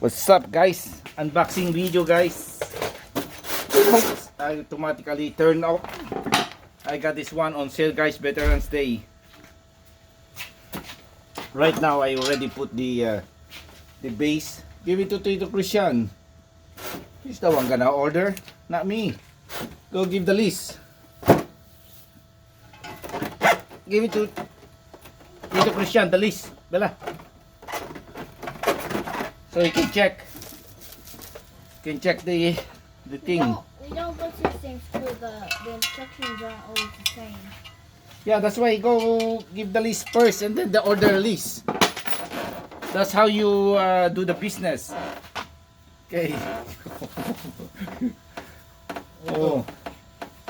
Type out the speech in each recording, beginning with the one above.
What's up guys? Unboxing video guys. Oops, I automatically turned off. I got this one on sale guys, Veterans Day. Right now I already put the base. Give it to Tito Christian. He's the one gonna order, not me. Go give the list. Give it to Tito Christian, the list. Bella. So you can check. You can check the thing. We don't go to the same school. The instructions aren't always the same. Yeah, that's why go give the list first and then the order list. That's how you do the business. Okay. Oh,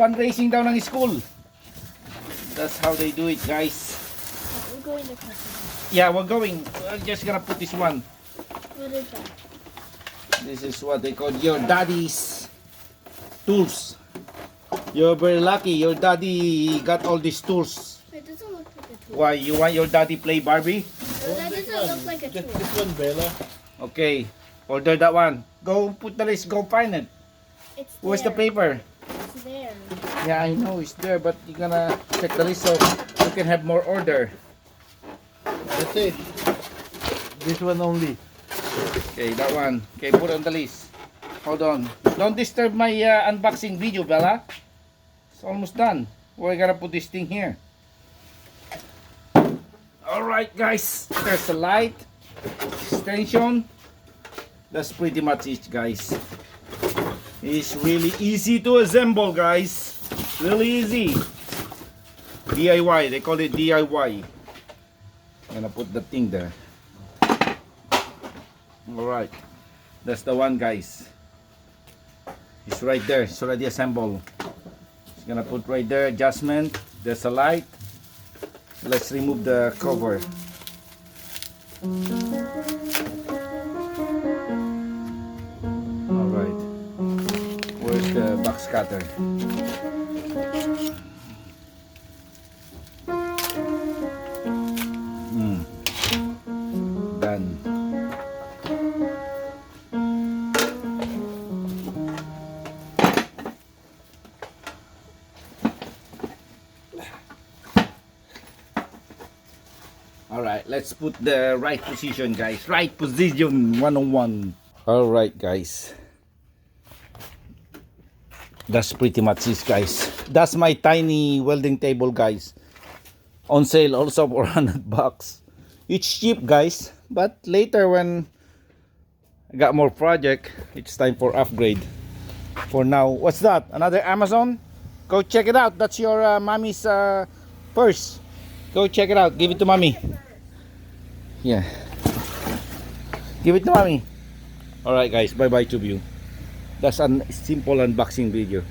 fundraising down ng school. That's how they do it, guys. We're going to Christmas. Yeah, we're going. I'm just gonna put this one. What is that? This is what they call your daddy's tools. You're very lucky. Your daddy got all these tools. It doesn't look like a tool. Why? You want your daddy play Barbie? That doesn't look like a tool. This one, Bella. Okay, order that one. Go put the list. Go find it. It's Where's the there. paper? It's there. Yeah, I know it's there, but you're gonna check the list so you can have more order. That's it. This one only. Okay, that one. Okay, put on the list. Hold on. Don't disturb my unboxing video, Bella. It's almost done. We're gonna put this thing here. Alright, guys. There's a light. Extension. That's pretty much it, guys. It's really easy to assemble, guys. Really easy. DIY. They call it DIY. I'm gonna put the thing there. Alright, that's the one, guys. It's right there. It's already assembled. It's gonna put right there, adjustment. There's a light. Let's remove the cover. Alright, where's the box cutter? Done. Alright, let's put the right position, guys. Right position 101. Alright, guys. That's pretty much it, guys. That's my tiny welding table, guys. On sale also for $100. It's cheap, guys. But later when I got more project, it's time for upgrade. For now, what's that? Another Amazon? Go check it out. That's your mommy's purse. Go check it out. Give it to mommy. Yeah. Give it to mommy. Alright guys, bye bye to you. That's a simple unboxing video.